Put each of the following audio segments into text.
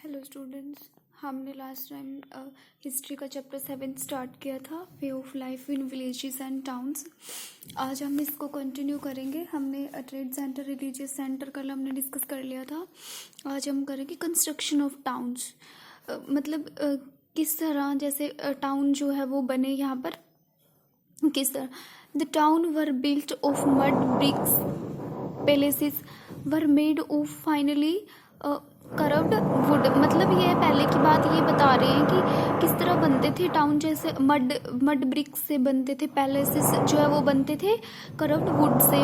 Hello students, हमने last time history का chapter 7 start किया था, way of life in villages and towns. आज हम इसको कंटिन्यू करेंगे। हमने ट्रेड सेंटर, रिलीजियस सेंटर कल हमने डिस्कस कर लिया था। आज हम करेंगे कंस्ट्रक्शन ऑफ टाउन्स। किस तरह जैसे टाउन जो है वो बने यहाँ पर, किस तरह the town were built of mud bricks, palaces were made of finely carved wood. मतलब ये पहले की बात ये बता रहे हैं कि किस तरह बनते थे टाउन, जैसे मड ब्रिक्स से बनते थे, पैलेसेस जो है वो बनते थे करव्ड वुड से।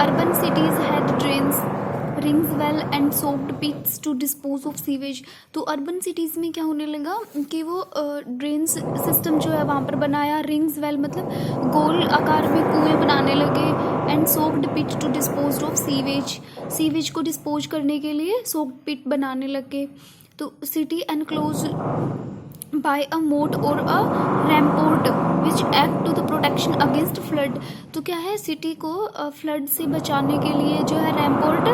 Urban cities had drains, rings well and soaked pits to dispose of sewage. तो अर्बन सिटीज़ में क्या होने लगा कि वो ड्रेन्स सिस्टम जो है वहाँ पर बनाया, रिंग्स वेल मतलब गोल आकार में कुएं बनाने लगे, and soaked pit to dispose of sewage, sewage को डिस्पोज करने के लिए सोक्ड पिट बनाने लगे। तो city enclose by a moat or a rampart which act to the protection against flood। तो क्या है, सिटी को फ्लड से बचाने के लिए जो है रैम्पोर्ट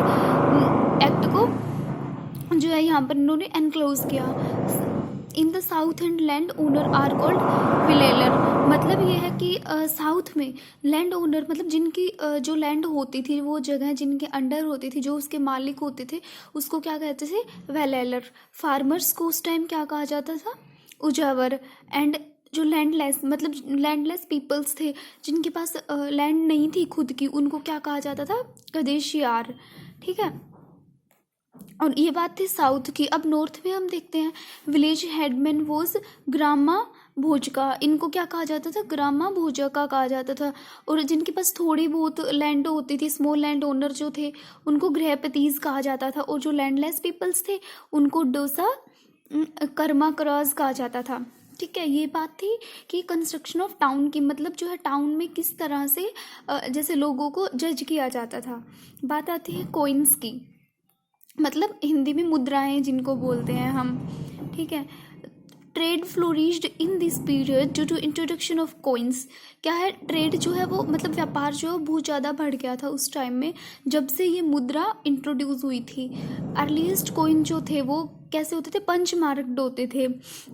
एक्ट को जो है यहाँ पर इन्होंने एनक्लोज किया। In the south and land owner are called Vellalar. मतलब ये है कि साउथ में लैंड ओनर मतलब जिनकी जो लैंड होती थी, वो जगह जिनके अंडर होती थी, जो उसके मालिक होते थे, उसको क्या कहते थे, वेलेलर। फार्मर्स को उस टाइम क्या कहा जाता था, उजावर। एंड जो लैंडलेस मतलब लैंडलेस पीपल्स थे, जिनके पास लैंड नहीं थी खुद की, उनको क्या कहा जाता था, कदेशियार। ठीक है, और ये बात थी साउथ की। अब नॉर्थ में हम देखते हैं, विलेज हेडमैन वॉज ग्रामा भोजका। इनको क्या कहा जाता था, ग्रामा भोजका कहा जाता था। और जिनके पास थोड़ी बहुत लैंड होती थी, स्मॉल लैंड ओनर जो थे, उनको गृहपतीज कहा जाता था। और जो लैंडलेस पीपल्स थे उनको डोसा कर्मा क्रॉस कहा जाता था। ठीक है, ये बात थी कि कंस्ट्रक्शन ऑफ टाउन की, मतलब जो है टाउन में किस तरह से जैसे लोगों को जज किया जाता था। बात आती है कॉइन्स की, मतलब हिंदी में मुद्राएं जिनको बोलते हैं हम। ठीक है, trade flourished in this period due to introduction of coins. क्या है, ट्रेड जो है वो मतलब व्यापार जो है बहुत ज़्यादा बढ़ गया था उस टाइम में, जब से ये मुद्रा इंट्रोड्यूस हुई थी। अर्लीस्ट कॉइन जो थे वो कैसे होते थे, पंच मार्क्ड होते थे,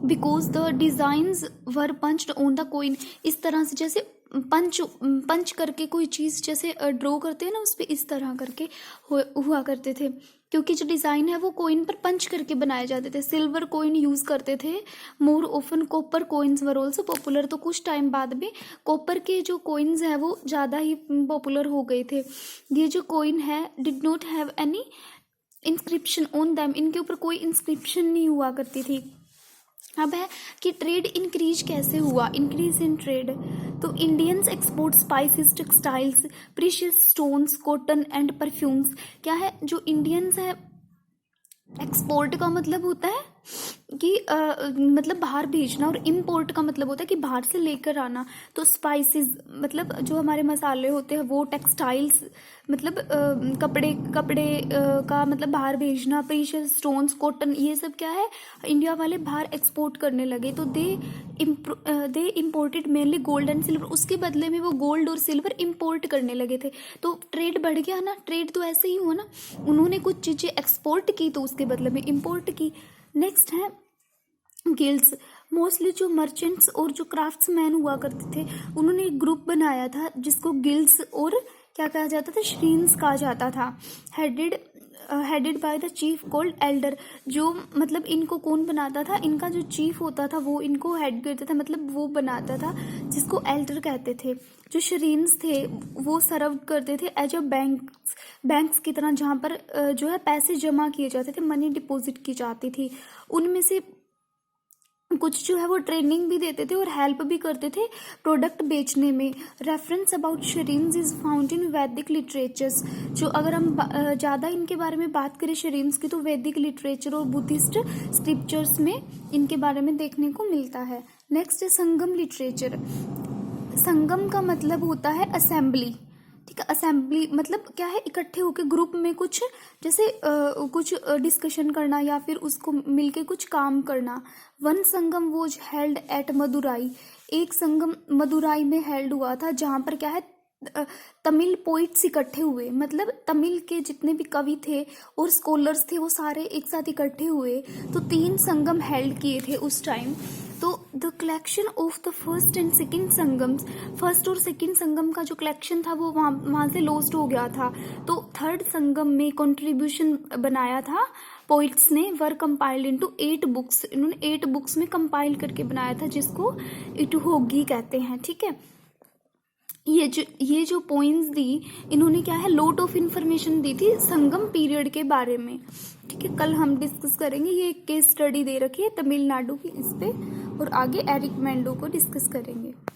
because the designs were punched on the coin. इस तरह से जैसे पंच करके कोई चीज़ जैसे ड्रॉ करते हैं ना, उस पर इस तरह करके हुआ करते थे, क्योंकि जो डिज़ाइन है वो कॉइन पर पंच करके बनाए जाते थे। सिल्वर कॉइन यूज़ करते थे more often. Copper coins were also popular. तो कुछ टाइम बाद में कॉपर के जो कॉइन्स हैं वो ज़्यादा ही पॉपुलर हो गए थे। ये जो कॉइन है did not have any inscription on them, इनके ऊपर कोई इंस्क्रिप्शन नहीं हुआ करती थी। अब है कि ट्रेड इंक्रीज कैसे हुआ, इंक्रीज इन ट्रेड। तो Indians export spices, textiles, precious stones, cotton and perfumes. क्या है, जो इंडियंस है, एक्सपोर्ट का मतलब होता है कि मतलब बाहर भेजना, और इम्पोर्ट का मतलब होता है कि बाहर से लेकर आना। तो स्पाइसेस मतलब जो हमारे मसाले होते हैं वो, टेक्सटाइल्स मतलब कपड़े का मतलब बाहर भेजना, प्रीशियस स्टोन्स, कॉटन, ये सब क्या है इंडिया वाले बाहर एक्सपोर्ट करने लगे। तो they imported mainly gold and silver. उसके बदले में वो गोल्ड और सिल्वर इम्पोर्ट करने लगे थे। तो ट्रेड बढ़ गया ना, ट्रेड तो ऐसे ही हुआ ना, उन्होंने कुछ चीज़ें एक्सपोर्ट की तो उसके बदले में इम्पोर्ट की। नेक्स्ट है गिल्ड्स। मोस्टली जो मर्चेंट्स और जो क्राफ्ट्समैन हुआ करते थे, उन्होंने एक ग्रुप बनाया था जिसको गिल्ड्स और क्या कहा जाता था, श्रीन्स कहा जाता था। Headed by the chief called Elder. जो मतलब इनको कौन बनाता था, इनका जो चीफ होता था वो इनको हेड करता था, मतलब वो बनाता था, जिसको एल्डर कहते थे। जो श्रीन्स थे वो सर्व करते थे एज अ बैंक्स की तरह, जहाँ पर जो है पैसे जमा किए जाते थे, मनी डिपॉजिट की जाती थी। उनमें से कुछ जो है वो ट्रेनिंग भी देते थे और हेल्प भी करते थे प्रोडक्ट बेचने में। Reference about shrines is found in Vedic literatures. जो अगर हम ज़्यादा इनके बारे में बात करें शरीन्स की, तो वैदिक लिटरेचर और बुद्धिस्ट स्क्रिप्चर्स में इनके बारे में देखने को मिलता है। नेक्स्ट है संगम लिटरेचर। संगम का मतलब होता है असेंबली। ठीक है, असेंबली मतलब क्या है, इकट्ठे होकर ग्रुप में कुछ जैसे कुछ डिस्कशन करना या फिर उसको मिलके कुछ काम करना। One Sangam was held at Madurai. एक संगम मदुराई में हेल्ड हुआ था, जहाँ पर क्या है तमिल पोइट्स इकट्ठे हुए, मतलब तमिल के जितने भी कवि थे और स्कॉलर्स थे वो सारे एक साथ इकट्ठे हुए, तो 3 संगम हेल्ड किए थे उस टाइम। तो the collection of the first and second Sangams, first और सेकंड संगम का जो कलेक्शन था वो वहाँ से लॉस्ट हो गया था। तो थर्ड संगम में कंट्रीब्यूशन बनाया था पोइट्स ने, वर कंपाइल्ड इनटू 8 बुक्स, इन्होंने 8 बुक्स में कंपाइल करके बनाया था, जिसको इटुहोगी कहते हैं। ठीक है, ये जो पॉइंट्स दी, इन्होंने क्या है, लॉट ऑफ इंफॉर्मेशन दी थी संगम पीरियड के बारे में। ठीक है, कल हम डिस्कस करेंगे, ये एक केस स्टडी दे रखी है तमिलनाडु की इस पे, और आगे एरिक मेंडो को डिस्कस करेंगे।